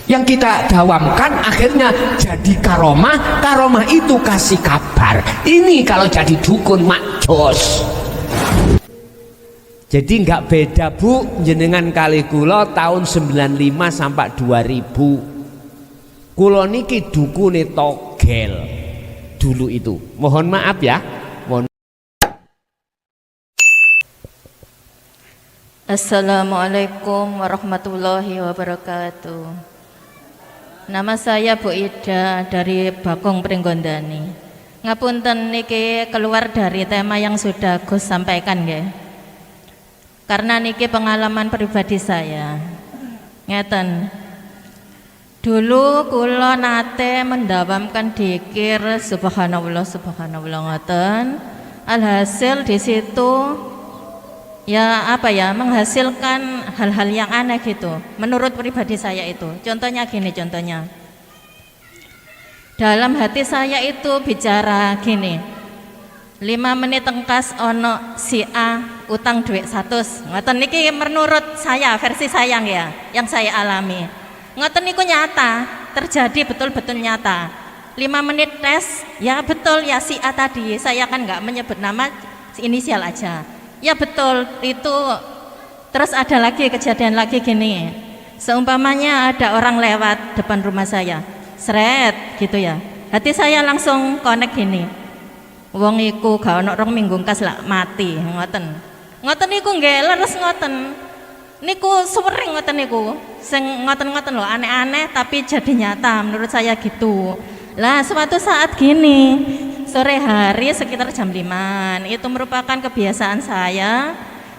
yang kita dawamkan akhirnya jadi karomah. Karomah itu kasih kabar. Ini kalau jadi dukun mak jos. Jadi nggak beda bu, jenengan kali kula tahun 95 sampai 2000. Kula niki dukune togel dulu itu. Mohon maaf ya. Assalamualaikum warahmatullahi wabarakatuh. Nama saya Bu Ida dari Bakung Pringgondani. Ngapunten niki keluar dari tema yang sudah Gus sampaikan nggih. Karena niki pengalaman pribadi saya. Ngeten. Dulu kula nate mendawamkan dzikir subhanallah subhanallah ngoten. Alhasil di situ ya apa ya, menghasilkan hal-hal yang aneh gitu menurut pribadi saya itu. Contohnya gini, contohnya dalam hati saya itu bicara gini, 5 menit tengkas ono si A utang duit 100 ngoten niki menurut saya, versi saya ya, yang saya alami ngoten niku nyata terjadi, betul-betul nyata. 5 menit tes ya betul ya, si A tadi, saya kan nggak menyebut nama, inisial aja. Ya betul itu. Terus ada lagi kejadian lagi gini, seumpamanya ada orang lewat depan rumah saya, seret gitu ya, hati saya langsung connect gini, wong iku gak ono rong minggu kas lah mati ngoten. Ngoten niku nggih leres ngoten. Niku sering ngoten niku. Sing ngoten-ngoten lho, aneh-aneh tapi jadi nyata menurut saya gitu. Lah suatu saat gini, sore hari sekitar jam 5 itu merupakan kebiasaan saya.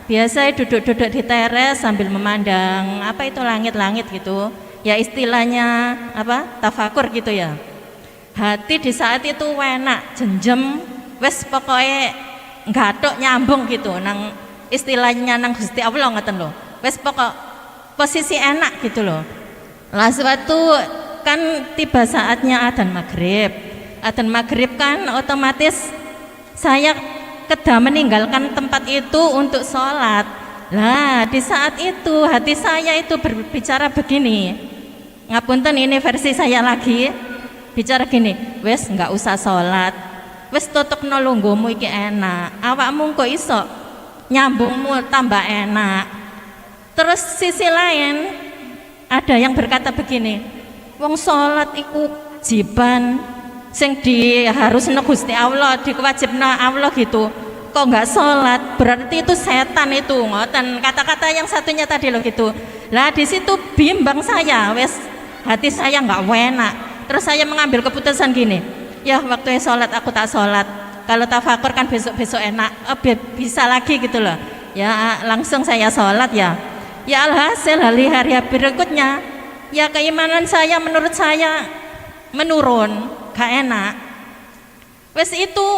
Biasa duduk-duduk di teres sambil memandang apa itu langit-langit gitu. Ya istilahnya apa? Tafakur gitu ya. Hati di saat itu enak, jenjem, wes pokoknya gathuk nyambung gitu nang istilahnya nang Gusti Allah ngoten lho. Wes pokok posisi enak gitu loh. Lah suatu kan tiba saatnya adzan maghrib. Adzan maghrib kan otomatis saya kedah meninggalkan tempat itu untuk sholat. Lah di saat itu hati saya itu berbicara begini, ngapunten ini versi saya lagi, bicara gini, wes nggak usah sholat, wes tutupno lungguhmu iki enak, awakmu kok iso nyambungmu tambah enak. Terus sisi lain ada yang berkata begini, wong sholat iku jiban sing diharusno Gusti Allah, dikewajibno Allah gitu, kok nggak sholat berarti itu setan itu ngoten, kata-kata yang satunya tadi loh gitu. Lah di situ bimbang saya, wes hati saya nggak enak. Terus saya mengambil keputusan gini, ya waktu sholat aku tak sholat, kalau tafakur kan besok-besok enak, bisa lagi gitu loh ya. Langsung saya sholat ya. Ya alhasil hari-hari berikutnya ya keimanan saya menurut saya menurun, gak enak. Wes itu,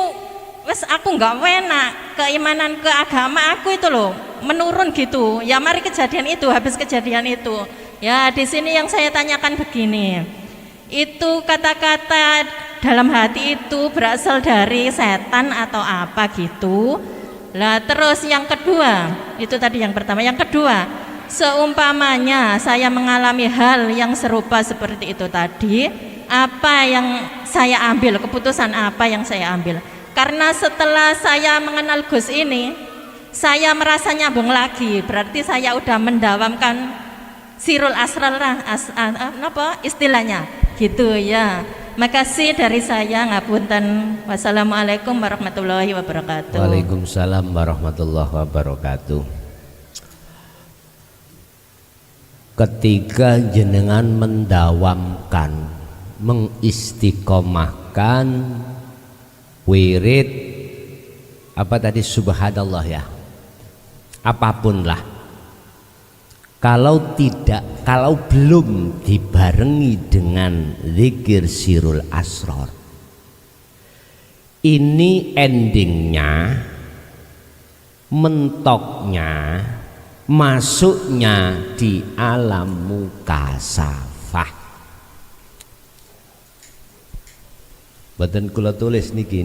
wes aku gak enak, keimanan ke agama aku itu loh menurun gitu. Ya mari kejadian itu, habis kejadian itu ya di sini yang saya tanyakan begini, itu kata-kata dalam hati itu berasal dari setan atau apa gitu. Lah terus yang kedua, itu tadi yang pertama. Yang kedua, seumpamanya saya mengalami hal yang serupa seperti itu tadi, apa yang saya ambil, keputusan apa yang saya ambil? Karena setelah saya mengenal Gus ini, saya merasa nyambung lagi, berarti saya udah mendawamkan sirul asrar lah, apa istilahnya gitu ya. Makasih dari saya, ngapunten. Wassalamualaikum warahmatullahi wabarakatuh. Waalaikumsalam warahmatullahi wabarakatuh. Ketika jenengan mendawamkan, mengistiqomahkan wirid apa tadi, subhanallah ya, apapun lah, kalau belum dibarengi dengan zikir sirul asrar, ini endingnya, mentoknya, masuknya di alam mukasafah. Mboten kula tulis niki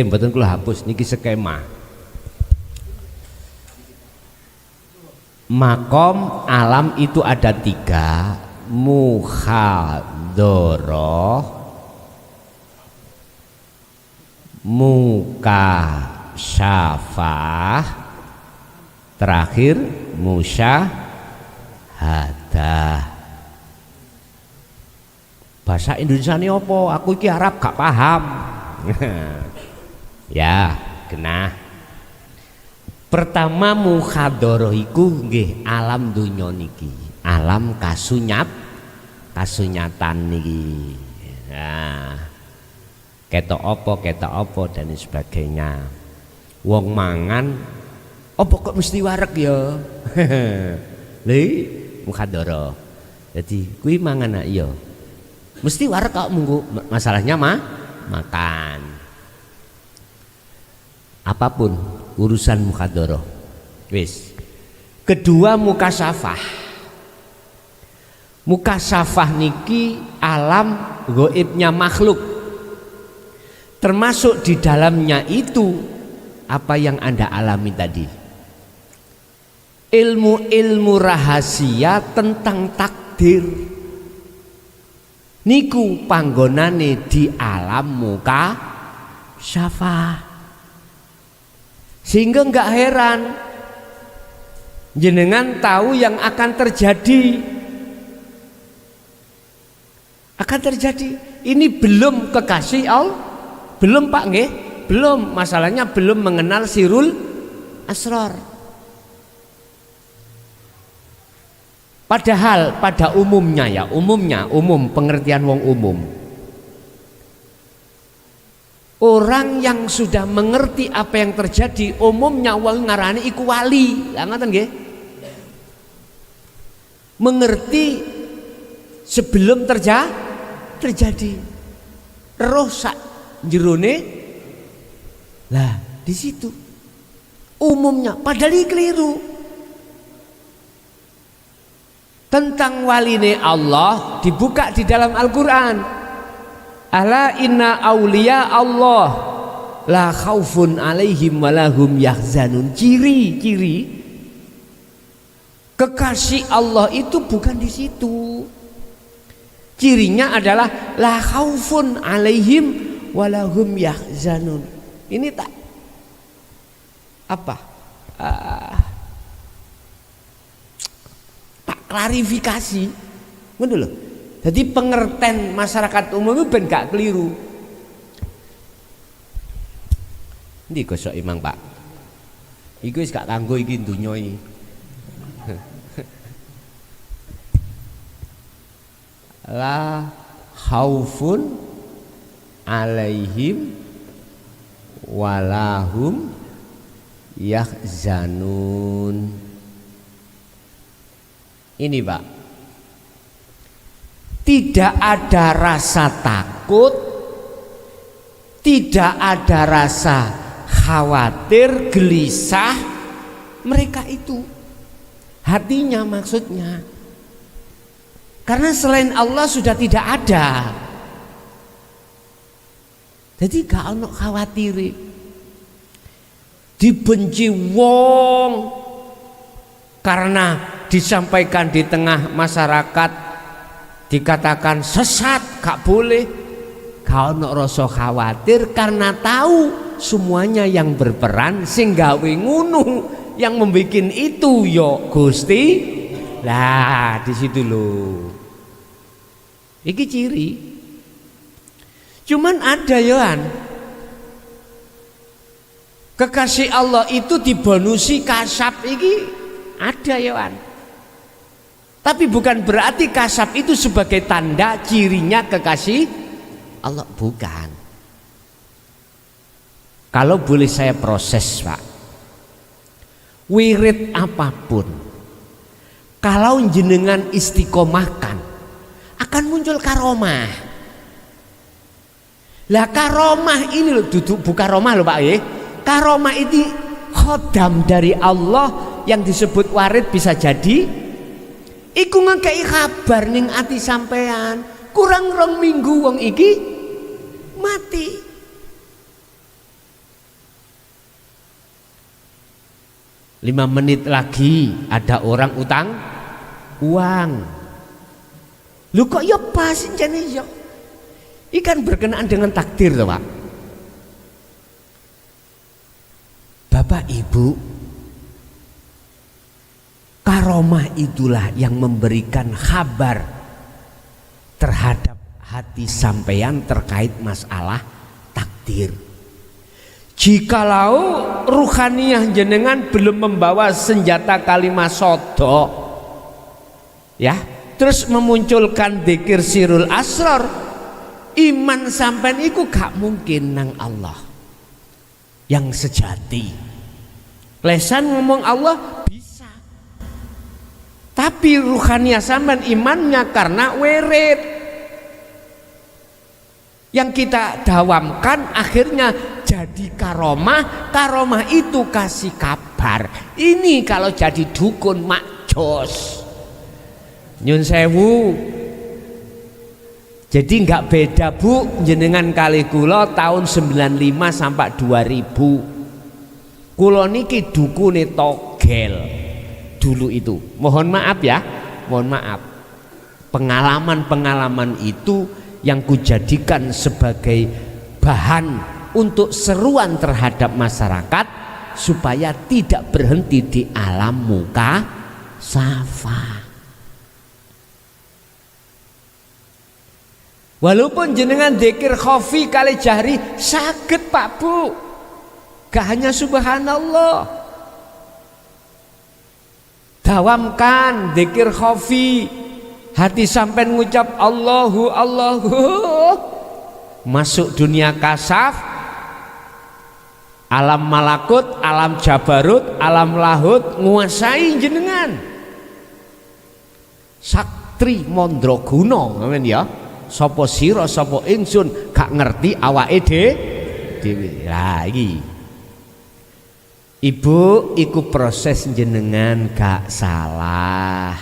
mboten kula hapus niki skema. Makom alam itu ada 3, muhadharah, mukasyafah, terakhir musyahadah. Bahasa Indonesia ini apa? Aku iki Arab gak paham. Ya, genah. Pertama muhadharah iku nggih alam donya niki, alam kasunyatan niki. Nah, ketok apa dan sebagainya. Wong mangan apa kok mesti wareg ya? Lha muhadharah. Jadi kuwi mangan ya. Mesti wareg kok munggu masalahnya makan. Apapun urusan muhadharah. Wis. Kedua mukasyafah. Mukasyafah niki alam gaibnya makhluk. Termasuk di dalamnya itu apa yang Anda alami tadi. Ilmu-ilmu rahasia tentang takdir. Niku panggonane di alam mukasyafah. Sehingga enggak heran jenengan tahu yang akan terjadi. Ini belum kekasih Allah, belum Pak nggih, belum, masalahnya belum mengenal sirul asrar. Padahal pada umumnya ya, umum pengertian wong umum. Orang yang sudah mengerti apa yang terjadi umumnya wong ngarani iku wali. Lah ngoten nggih. Mengerti sebelum terjadi. Roh sak jerone. Lah di situ umumnya padahal iki keliru. Tentang waline Allah dibuka di dalam Al-Qur'an. Ala inna auliya Allah la khaufun alaihim walahum yahzanun. Ciri-ciri kekasih Allah itu bukan di situ. Cirinya adalah la khaufun alaihim walahum yahzanun. Ini tak apa? Tak klarifikasi. Ngono lho. Jadi pengertian masyarakat umum itu ben gak keliru. Ndi gosok imang Pak. Iku wis gak kanggo iki donya iki. La khaufun alaihim walahum yahzanun. Ini Pak, tidak ada rasa takut, tidak ada rasa khawatir, gelisah. Mereka itu hatinya maksudnya, karena selain Allah sudah tidak ada. Jadi gak ono khawatir. Dibenci wong karena disampaikan di tengah masyarakat, dikatakan sesat, gak boleh. Gak ono rasa khawatir karena tahu semuanya yang berperan sing gawe ngunu, yang membikin itu yo Gusti. Lah di situ loh. Iki ciri. Cuman ada yoan, kekasih Allah itu dibonusi kasab iki ada yoan. Tapi bukan berarti kasab itu sebagai tanda cirinya kekasih Allah, bukan. Kalau boleh saya proses Pak, wirid apapun kalau jenengan istiqomahkan akan muncul karomah. Lah karomah ini loh, duduk bukan karomah loh Pak ya. Karomah ini khodam dari Allah yang disebut warid, bisa jadi iku ngekei kabar ning ati sampean kurang rong minggu wong iki mati. Lima menit lagi ada orang utang uang. Lu kok ya pas jane ya. Ikan berkenaan dengan takdir toh, Pak. Bapak Ibu, karomah itulah yang memberikan kabar terhadap hati sampeyan terkait masalah takdir. Jikalau ruhaniyah jenengan belum membawa senjata kalimat sodok, ya, terus memunculkan dzikir sirul asrar, iman sampean iku gak mungkin nang Allah yang sejati. Lesan ngomong Allah bisa, tapi ruhaniyah sampean imannya karena wirid yang kita dawamkan akhirnya jadi karomah. Karomah itu kasih kabar. Ini kalau jadi dukun mak jos. Nyun sewu. Jadi nggak beda Bu jenengan kali kula tahun 95 sampai 2000. Kula niki dukune togel dulu itu. Mohon maaf ya, mohon maaf. Pengalaman-pengalaman itu yang kujadikan sebagai bahan untuk seruan terhadap masyarakat supaya tidak berhenti di alam muka safa. Walaupun jenengan dzikir khafi kali jahri saged Pak Bu, gak hanya subhanallah, dawamkan dzikir khafi, hati sampai ngucap Allahu Allahu, masuk dunia kasaf, alam malakut, alam jabarut, alam lahut, nguasai jenengan. Saktri Mandraguna, amen ya. Sopo sira sopo ingsun gak ngerti awake dhewe. Lagi Ibu iku proses jenengan gak salah.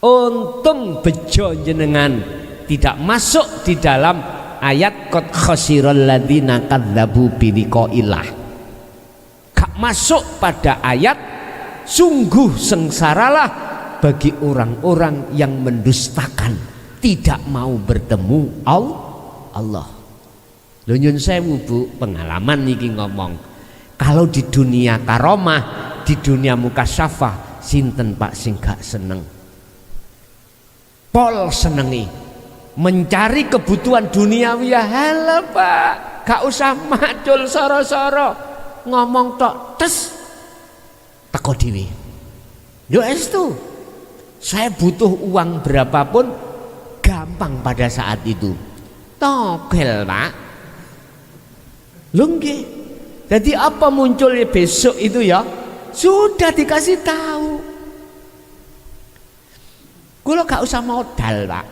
Untung bejo jenengan tidak masuk di dalam ayat qad khasiral ladzina kadzdzabu biliqaillah. Gak masuk pada ayat sungguh sengsaralah bagi orang-orang yang mendustakan, tidak mau bertemu Allah. Lho nyun sewu Bu, pengalaman niki ngomong. Kalau di dunia karomah, di dunia mukasyafah, sinten Pak sing gak seneng? Pol senengi mencari kebutuhan duniawi ya halah Pak, gak usah macul soro-soro, ngomong tok tes teko dhewe. Yo estu, saya butuh uang berapapun gampang pada saat itu. Togel Pak. Lho nggih. Jadi apa munculnya besok itu ya sudah dikasih tahu. Kula gak usah modal Pak,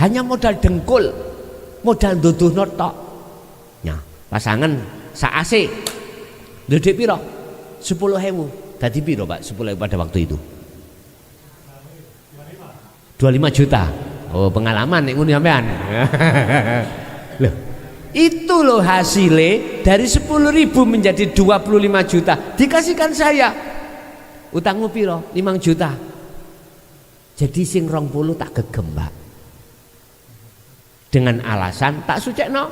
hanya modal dengkul, modal nduduhno tok. Ya, pasangan sak AC nduduk piro? 10.000. Dadi piro Pak 10.000 pada waktu itu? 25 juta. Oh pengalaman nek ngono sampean. Loh, itu loh hasilnya dari 10.000 menjadi 25 juta dikasihkan saya. Utangmu piro? 5 juta. Jadi sing 20 tak gegem Pak, dengan alasan tak sucekno.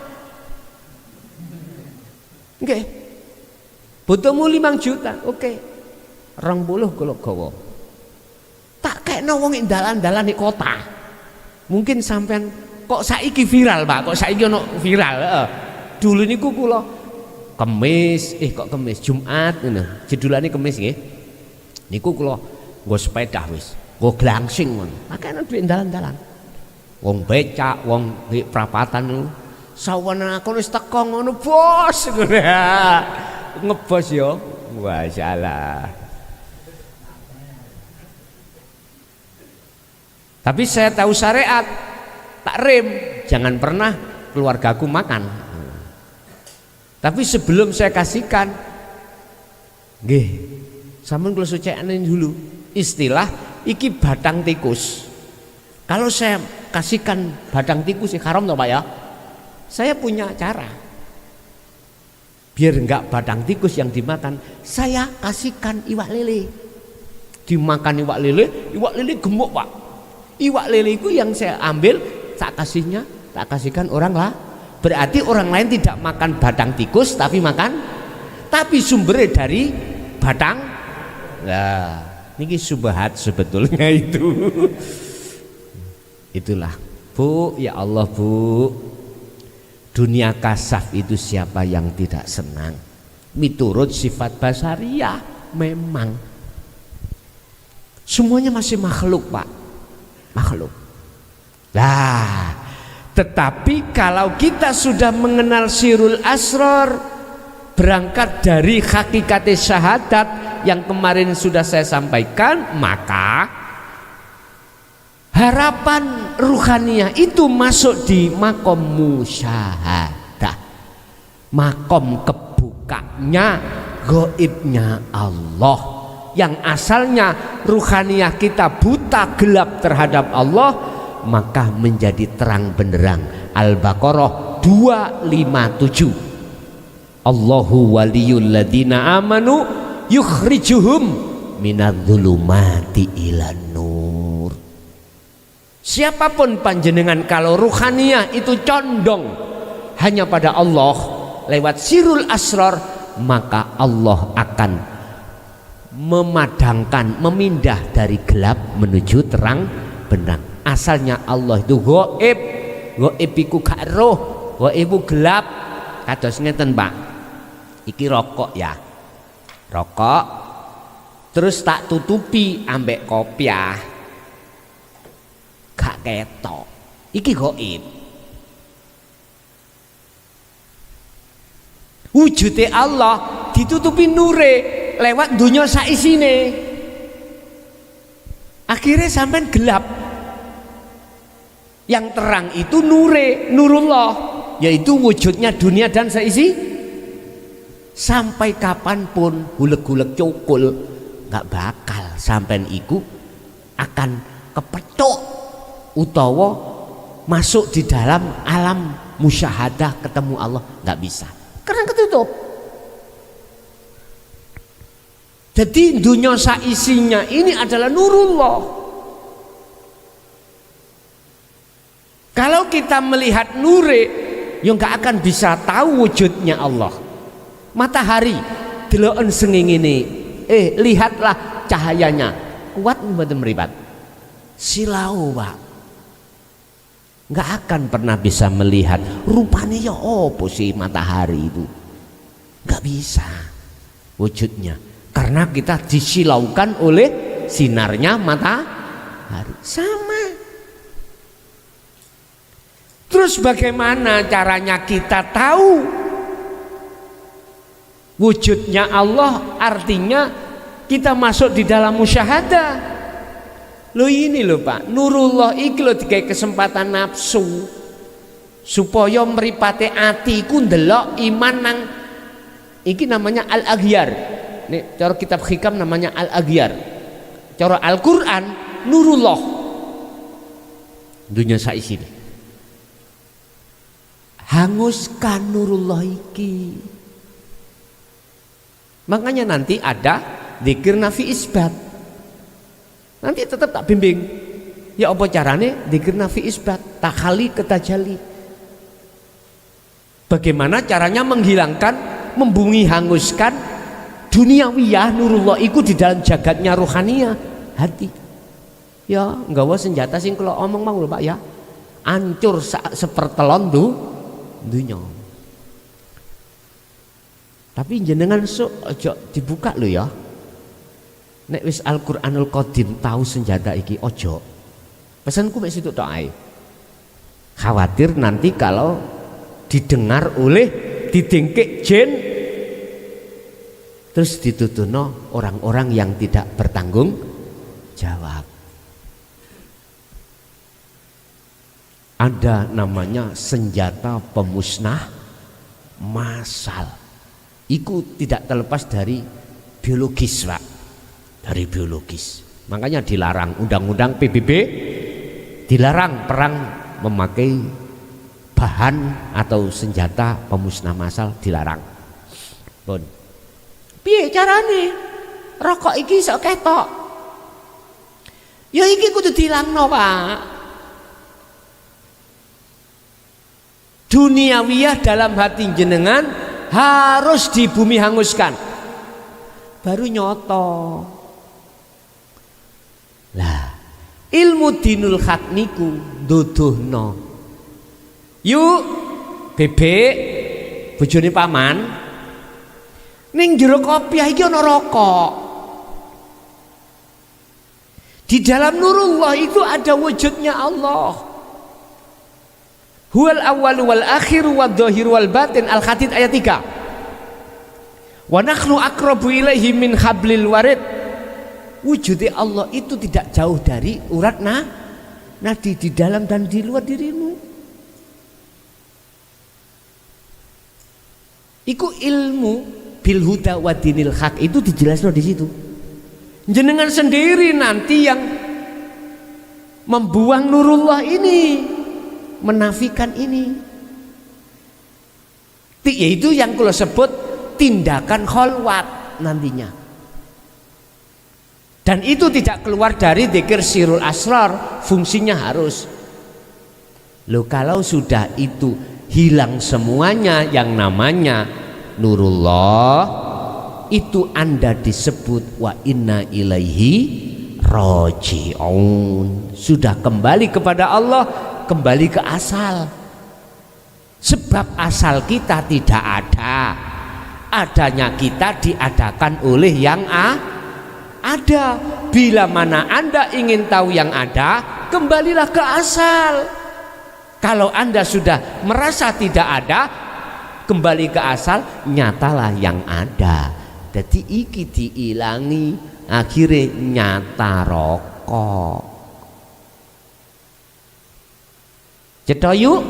Nggih. Butuhmu 5 juta, oke. 20 kula gawa. Tak kekno wong ing dalan-dalan di kota. Mungkin sampean kok saiki viral Pak, kok saiki ono viral. Dulu niku kula Kemis, kok Kemis, Jumat ngono. Jedulane Kemis nggih. Niku kula nggo sepeda wis, nggo glangsing ngono. Akeh duit dalan-dalan. Wong becak, wong di prapatan niku. Sawana aku wis teko ngono, Bos. Ngebos yo. Masyaallah. Tapi saya tahu syariat, tak rem, jangan pernah keluargaku makan. Tapi sebelum saya kasihkan, nggih, sampeyan kula sucekane dulu istilah iki batang tikus. Kalau saya kasihkan batang tikus haram toh Pak ya? Saya punya cara. Biar enggak batang tikus yang dimakan, saya kasihkan iwak lele. Dimakan iwak lele gemuk Pak. Iwak lele itu yang saya ambil, tak kasihkan orang lah. Berarti orang lain tidak makan batang tikus, tapi sumbernya dari batang. Nah, ini subhat sebetulnya itu. Itulah, Bu, ya Allah Bu, dunia kasaf itu siapa yang tidak senang? Miturut sifat basariyah memang semuanya masih makhluk, Pak, makhluk. Lah, tetapi kalau kita sudah mengenal sirul asror, berangkat dari hakikat syahadat yang kemarin sudah saya sampaikan, maka harapan ruhaniyah itu masuk di makom musyahadah, makom kebukanya gaibnya Allah, yang asalnya ruhaniyah kita buta gelap terhadap Allah, maka menjadi terang benderang. Al-Baqarah 257, Allahu waliyul ladina amanu yukhrijuhum minadh-dhulumati ilan nur. Siapapun panjenengan, kalau ruhaniyah itu condong hanya pada Allah lewat sirul asrar, maka Allah akan memadangkan, memindah dari gelap menuju terang benderang. Asalnya Allah itu gaib, gaib iku gak roh, gaib iku gelap. Kados ngeten, Pak. Iki rokok ya, rokok terus tak tutupi ambek kopiah, gak ketok, iki gaib. Wujude Allah ditutupi nure lewat dunia saisine, akhirnya sampai gelap. Yang terang itu nure, nurullah, yaitu wujudnya dunia dan saisi. Sampai kapanpun hulek-hulek cukul gak bakal sampai iku akan kepethuk utawa masuk di dalam alam musyahadah ketemu Allah, nggak bisa karena ketutup. Jadi dunia saisinya ini adalah nurullah. Kalau kita melihat nure, ya nggak akan bisa tahu wujudnya Allah. Matahari deloken sengingine, lihatlah cahayanya kuat mboten mripat, silau Pak, nggak akan pernah bisa melihat rupanya ya opo sih matahari itu, nggak bisa wujudnya karena kita disilaukan oleh sinarnya matahari. Sama. Terus bagaimana caranya kita tahu wujudnya Allah? Artinya kita masuk di dalam musyahadah. Lo ini loh Pak, nurullah iki lo dikai kesempatan nafsu supaya mripate atiku ndelok iman nang iki namanya al-aghyar. Nih cara kitab hikam namanya al-aghyar. Cara Al-Qur'an nurullah. Dunia saisi ini. Hanguskan nurullah iki. Makanya nanti ada dzikir nafi isbat. Nanti tetap tak bimbing. Ya apa caranya dzikir nafi isbat, takhali ketajali. Bagaimana caranya menghilangkan, membumi, hanguskan duniawiyah nurullah iku di dalam jagatnya rohaniyah hati. Ya nggawa senjata sing kalau omong mau lho Pak ya. Ancur sepertelon dunya. Tapi jenengan aja dibuka lho ya. Nek wis Al-Qur'anul Qadim tahu senjata iki ojo. Pesanku mek situ tok ae. Khawatir nanti kalau didengar oleh didengkek jin terus ditutuno orang-orang yang tidak bertanggung jawab. Ada namanya senjata pemusnah massal. Iku tidak terlepas dari biologis Pak, dari biologis. Makanya dilarang, undang-undang PBB dilarang perang memakai bahan atau senjata pemusnah massal, dilarang. Pun piye carane rokok iki iso ketok? Ya iki kudu dilangno, Pak. Duniawiyah dalam hati jenengan harus di bumi hanguskan. Baru nyoto. Lah, ilmu dinul haq niku duduhno. Yuk, bebek bojone paman ning jero kopiah iki ana rokok. Di dalam nurullah itu ada wujudnya Allah. Huwal awwal wal akhir wal dhahir wal batin. Al-Hadid ayat 3. Wa nakhlu aqrabu ilaihi min hablil warid. Wujudnya Allah itu tidak jauh dari urat nadi di dalam dan di luar dirimu. Iku ilmu bil huda wa dinil haq itu dijelaskan di situ. Jenengan sendiri nanti yang membuang nurullah ini, menafikan ini. Yaitu yang kalau sebut tindakan kholwat nantinya. Dan itu tidak keluar dari dzikir sirul asrar, fungsinya harus. Loh, kalau sudah itu hilang semuanya yang namanya nurullah, itu Anda disebut wa inna ilaihi raji'un. Sudah kembali kepada Allah, kembali ke asal. Sebab asal kita tidak ada, adanya kita diadakan oleh yang ada. Bila mana Anda ingin tahu yang ada, kembalilah ke asal. Kalau Anda sudah merasa tidak ada, kembali ke asal, nyatalah yang ada. Jadi iki diilangi, akhirnya nyata rokok. Cetha yuk,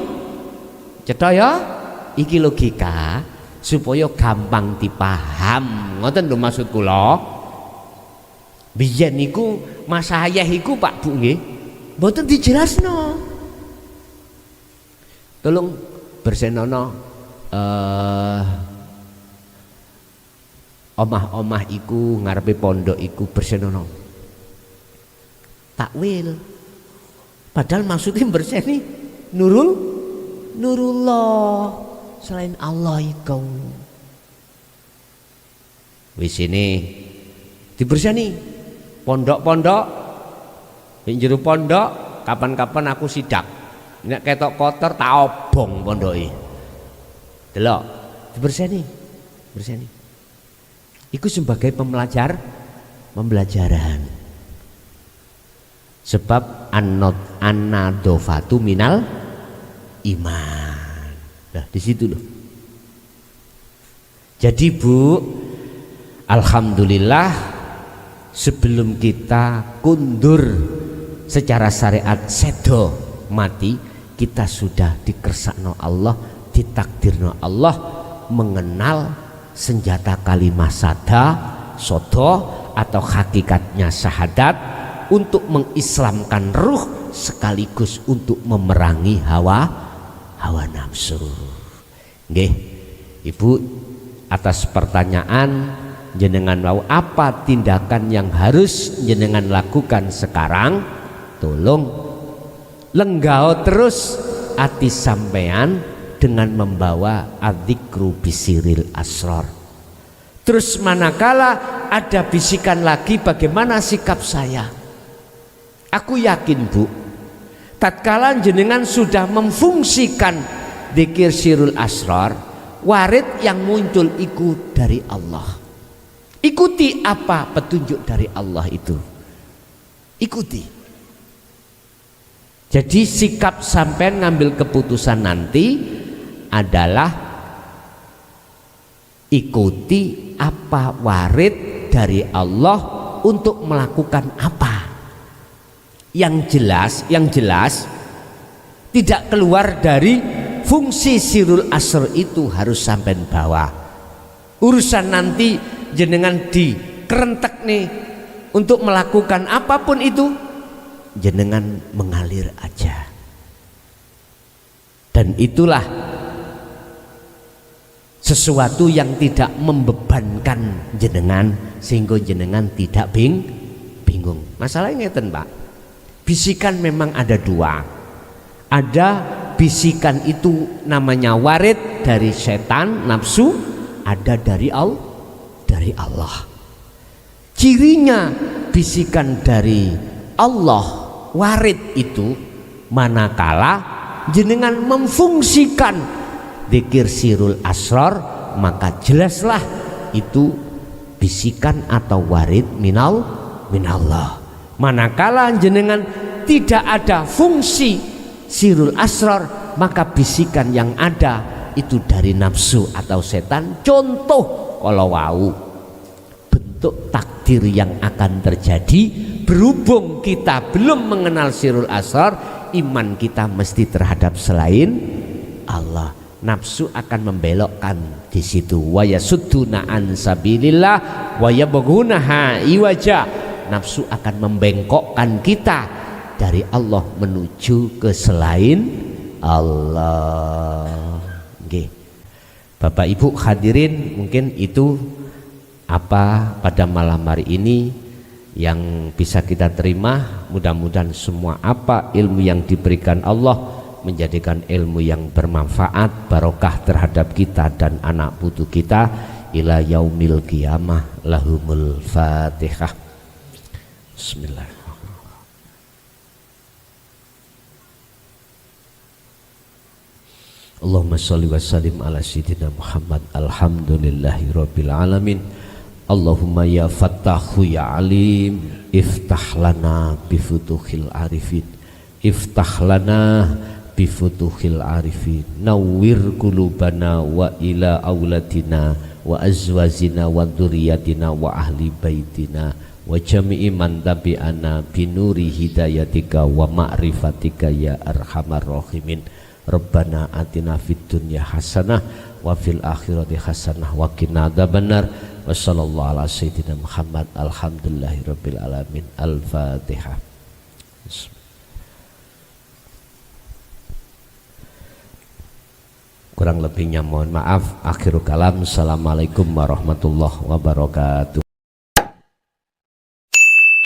cetha ya. Iki logika supaya gampang dipaham. Ngoten lho maksud kula. Biyen niku Mas Hayah iku Pak Bu nggih, mboten dijelasno. Tolong bersenono omah-omah iku ngarepe pondok iku bersenono. Takwil. Padahal maksudnya berseni nurullah selain Allah iku. Wis ini diberseni pondok-pondok, ning jero pondok kapan-kapan aku sidak. Nek ketok kotor tak obong pondoke. Delok, diberseni. Berseni. Iku sebagai pembelajaran. Sebab an-nadofatu minal iman. Nah, di situ loh. Jadi Bu, alhamdulillah sebelum kita kundur secara syariat sedo mati, kita sudah dikersakno Allah, ditakdirno Allah mengenal senjata kalimah sodo atau hakikatnya syahadat untuk mengislamkan ruh sekaligus untuk memerangi hawa nafsu. Nggih, Ibu, atas pertanyaan jenengan mau apa tindakan yang harus jenengan lakukan sekarang, tolong lenggao terus hati sampean dengan membawa adzikru bisiril asrar. Terus manakala ada bisikan lagi, bagaimana sikap saya? Aku yakin Bu, tatkala jenengan sudah memfungsikan dzikir sirul asrar, warid yang muncul itu dari Allah. Ikuti apa petunjuk dari Allah itu, ikuti. Jadi sikap sampai ngambil keputusan nanti adalah ikuti apa warid dari Allah untuk melakukan apa. Yang jelas tidak keluar dari fungsi sirul asr itu harus sampai bawah. Urusan nanti jenengan dikerentek nih untuk melakukan apapun itu, jenengan mengalir aja. Dan itulah sesuatu yang tidak membebankan jenengan sehingga jenengan tidak bingung. Masalahnya ngeten Pak, Bisikan memang ada dua. Ada bisikan itu namanya warid dari setan, nafsu, ada dari Allah. Cirinya bisikan dari Allah, warid itu manakala jenengan memfungsikan dzikir sirul asrar, maka jelaslah itu bisikan atau warid minallah. Manakala jenengan tidak ada fungsi sirul asrar, maka bisikan yang ada itu dari nafsu atau setan. Contoh kalau wau bentuk takdir yang akan terjadi, berhubung kita belum mengenal sirul asrar, iman kita mesti terhadap selain Allah. Nafsu akan membelokkan di situ. Wa yasudduna an sabilillah wa yabghunaha iwaja. Nafsu akan membengkokkan kita dari Allah menuju ke selain Allah. Oke. Bapak Ibu hadirin, mungkin itu apa pada malam hari ini yang bisa kita terima. Mudah-mudahan semua apa ilmu yang diberikan Allah menjadikan ilmu yang bermanfaat, barokah terhadap kita dan anak putu kita ila yaumil qiyamah. Lahumul Fatihah. Bismillahirrahmanirrahim. Allahumma sholli wa sallim ala sayyidina Muhammad. Alhamdulillahi rabbil alamin. Allahumma ya fattahu ya alim, iftah lana bifutuhil arifin, iftah lana bifutuhil arifin, nawwir qulubana wa ila auladina wa azwajina wa dzurriyyatina wa ahli baitina wa jami'i man tabi'ana binuri hidayatika wa ma'rifatika ya arhamar rahimin. Rabbana atina fid dunya hasanah wa fil akhirati hasanah wa qina adzabannar. Wa sallallahu ala sayyidina Muhammad. Alhamdulillahirabbil alamin. Al-Fatihah. Kurang lebihnya mohon maaf. Akhirul kalam. Assalamualaikum warahmatullahi wabarakatuh.